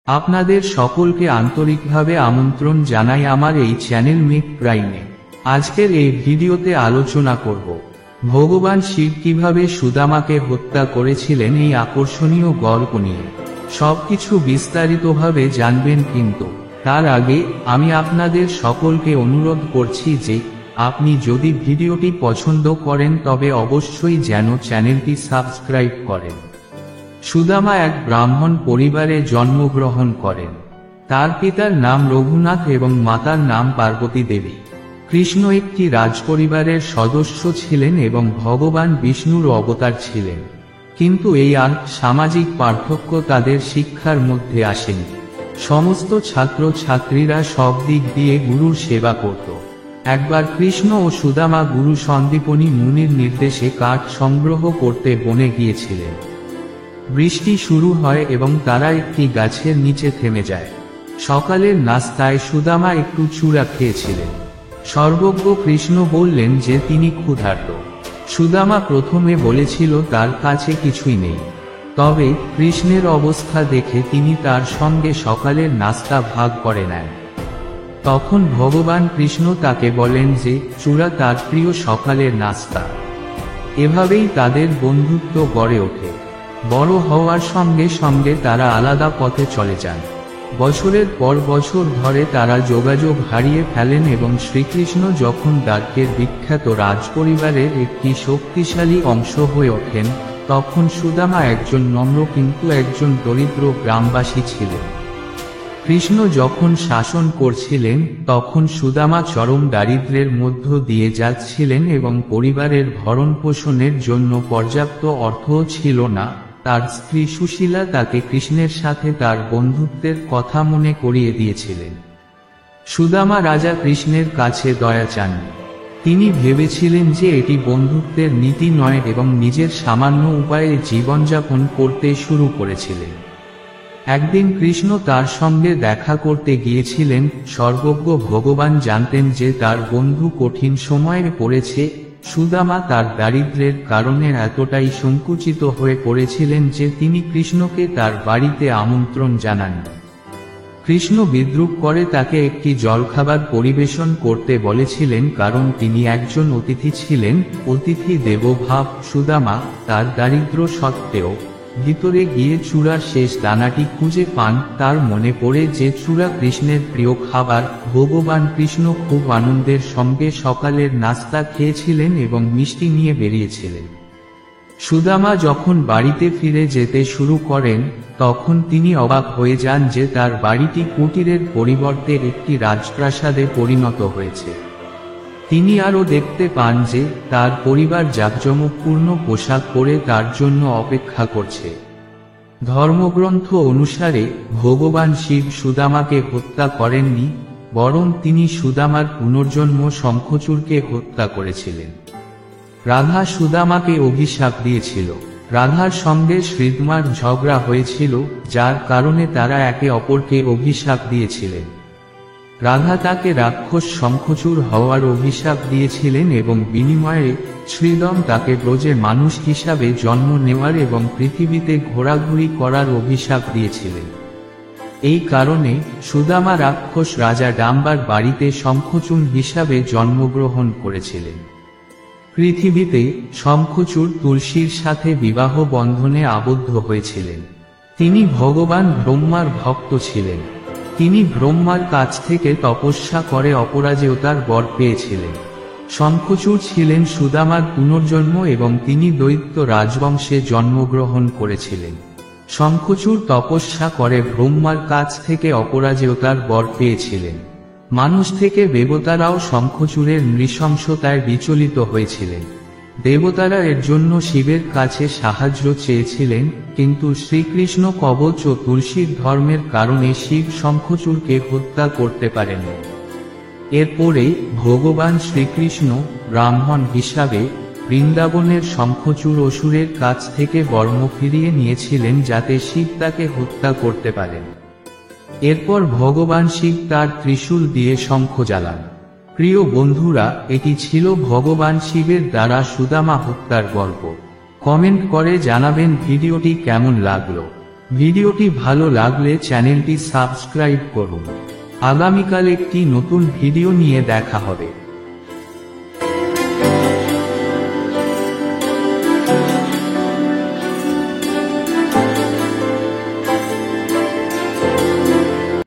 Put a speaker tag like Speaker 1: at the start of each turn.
Speaker 1: আপনাদের সকলকে আন্তরিকভাবে আমন্ত্রণ জানাই আমার এই চ্যানেল মিট প্রাইমে। আজকের এই ভিডিওতে আলোচনা করব ভগবান শিব কিভাবে সুদামাকে হত্যা করেছিলেন এই আকর্ষণীয় গল্প নিয়ে। সবকিছু বিস্তারিতভাবে জানবেন, কিন্তু তার আগে আমি আপনাদের সকলকে অনুরোধ করছি যে আপনি যদি ভিডিওটি পছন্দ করেন তবে অবশ্যই যেন চ্যানেলটি সাবস্ক্রাইব করেন। সুদামা এক ব্রাহ্মণ পরিবারে জন্মগ্রহণ করেন। তার পিতার নাম রঘুনাথ এবং মাতার নাম পার্বতী দেবী। কৃষ্ণ একটি রাজপরিবারের সদস্য ছিলেন এবং ভগবান বিষ্ণুর অবতার ছিলেন, কিন্তু এই সামাজিক পার্থক্য তাদের শিক্ষার মধ্যে আসেনি। সমস্ত ছাত্র ছাত্রীরা সব দিক দিয়ে গুরুর সেবা করত। একবার কৃষ্ণ ও সুদামা গুরু সন্দীপনী মুনির নির্দেশে কাঠ সংগ্রহ করতে বনে গিয়েছিলেন। বৃষ্টি শুরু হয় এবং তারা একটি গাছের নিচে থেমে যায়। সকালের নাস্তায় সুদামা একটু চূড়া খেয়েছিলেন। সর্বজ্ঞ কৃষ্ণ বললেন যে তিনি ক্ষুধার্ত। সুদামা প্রথমে বলেছিল তার কাছে কিছুই নেই, তবে কৃষ্ণের অবস্থা দেখে তিনি তার সঙ্গে সকালের নাস্তা ভাগ করে নেন। তখন ভগবান কৃষ্ণ তাকে বলেন যে চূড়া তার প্রিয় সকালের নাস্তা। এভাবেই তাদের বন্ধুত্ব গড়ে ওঠে। বড় হওয়ার সঙ্গে সঙ্গে তারা আলাদা পথে চলে যান। বছরের পর বছর ধরে তারা যোগাযোগ হারিয়ে ফেলেন এবং শ্রীকৃষ্ণ যখন দ্বারকের বিখ্যাত রাজপরিবারের একটি শক্তিশালী অংশ হয়ে ওঠেন, তখন সুদামা একজন নম্র কিন্তু একজন দরিদ্র গ্রামবাসী ছিলেন। কৃষ্ণ যখন শাসন করছিলেন তখন সুদামা চরম দারিদ্র্যের মধ্য দিয়ে যাচ্ছিলেন এবং পরিবারের ভরণপোষণের জন্য পর্যাপ্ত অর্থও ছিল না। তার স্ত্রী সুশীলা তাকে কৃষ্ণের সাথে তার বন্ধুত্বের কথা মনে করিয়ে দিয়েছিলেন। সুদামা রাজা কৃষ্ণের কাছে দয়া চাননি। তিনি ভেবেছিলেন যে এটি বন্ধুত্বের নীতি নয় এবং নিজের সামান্য উপায়ে জীবনযাপন করতে শুরু করেছিলেন। একদিন কৃষ্ণ তার সঙ্গে দেখা করতে গিয়েছিলেন। সর্বজ্ঞ ভগবান জানতেন যে তার বন্ধু কঠিন সময়ে পড়েছে। সুদামা তার দারিদ্র্যের কারণে এতটাই সংকুচিত হয়ে পড়েছিলেন যে তিনি কৃষ্ণকে তার বাড়িতে আমন্ত্রণ জানান। কৃষ্ণ বিদ্রূপ করে তাকে একটি জলখাবার পরিবেশন করতে বলেছিলেন, কারণ তিনি একজন অতিথি ছিলেন। অতিথি দেবো ভাব। সুদামা তার দারিদ্র্য সত্ত্বেও ভিতরে গিয়ে চূড়ার শেষ দানাটি খুঁজে পান। তার মনে পড়ে যে চূড়া কৃষ্ণের প্রিয় খাবার। ভগবান কৃষ্ণ খুব আনন্দের সঙ্গে সকালের নাস্তা খেয়েছিলেন এবং মিষ্টি নিয়ে বেরিয়েছিলেন। সুদামা যখন বাড়িতে ফিরে যেতে শুরু করেন তখন তিনি অবাক হয়ে যান যে তার বাড়িটি কুটিরের পরিবর্তে একটি রাজপ্রাসাদে পরিণত হয়েছে। তিনি আরও দেখতে পান যে তার পরিবার জাঁকজমকপূর্ণ পোশাক পরে তার জন্য অপেক্ষা করছে। ধর্মগ্রন্থ অনুসারে ভগবান শিব সুদামাকে হত্যা করেননি, বরং তিনি সুদামার পুনর্জন্ম শঙ্খচূড়কে হত্যা করেছিলেন। রাধা সুদামাকে অভিশাপ দিয়েছিল। রাধার সঙ্গে শ্রীদামার ঝগড়া হয়েছিল, যার কারণে তারা একে অপরকে অভিশাপ দিয়েছিলেন। রাধা তাকে রাক্ষস শঙ্খচূড় হওয়ার অভিশাপ দিয়েছিলেন এবং বিনিময়ে শ্রীদাম তাকে ব্রজে মানুষ হিসাবে জন্ম নেওয়ার এবং পৃথিবীতে ঘোরাঘুরি করার অভিশাপ দিয়েছিলেন। এই কারণে সুদামা রাক্ষস রাজা ডাম্বার বাড়িতে শঙ্খচূড় হিসাবে জন্মগ্রহণ করেছিলেন। পৃথিবীতে শঙ্খচূড় তুলসীর সাথে বিবাহ বন্ধনে আবদ্ধ হয়েছিলেন। তিনি ভগবান ব্রহ্মার ভক্ত ছিলেন। তিনি ব্রহ্মার কাছ থেকে তপস্যা করে অপরাজেয়তার বর পেয়েছিলেন। শঙ্খচূড় ছিলেন সুদামার পুনর্জন্ম এবং তিনি দৈত্য রাজবংশে জন্মগ্রহণ করেছিলেন। শঙ্খচূড় তপস্যা করে ব্রহ্মার কাছ থেকে অপরাজেয়তার বর পেয়েছিলেন। মানুষ থেকে দেবতারাও শঙ্খচূড়ের নৃশংসতায় বিচলিত হয়েছিলেন। দেবতারা এর জন্য শিবের কাছে সাহায্য চেয়েছিলেন, কিন্তু শ্রীকৃষ্ণ কবচ ও তুলসীর ধর্মের কারণে শিব শঙ্খচূড়কে হত্যা করতে পারেননি। এরপরে ভগবান শ্রীকৃষ্ণ ব্রাহ্মণ হিসাবে বৃন্দাবনের শঙ্খচূড় অসুরের কাছ থেকে বর্ম ফিরিয়ে নিয়েছিলেন, যাতে শিব তাকে হত্যা করতে পারেন। এরপর ভগবান শিব তার ত্রিশূল দিয়ে শঙ্খ জ্বালান। প্রিয় বন্ধুরা, এটি ছিল ভগবান শিবের দ্বারা সুদামা হত্যার গল্প। কমেন্ট করে জানাবেন ভিডিওটি কেমন লাগলো। ভিডিওটি ভালো লাগলে চ্যানেলটি সাবস্ক্রাইব করুন। আগামীকাল একটি নতুন ভিডিও নিয়ে দেখা হবে।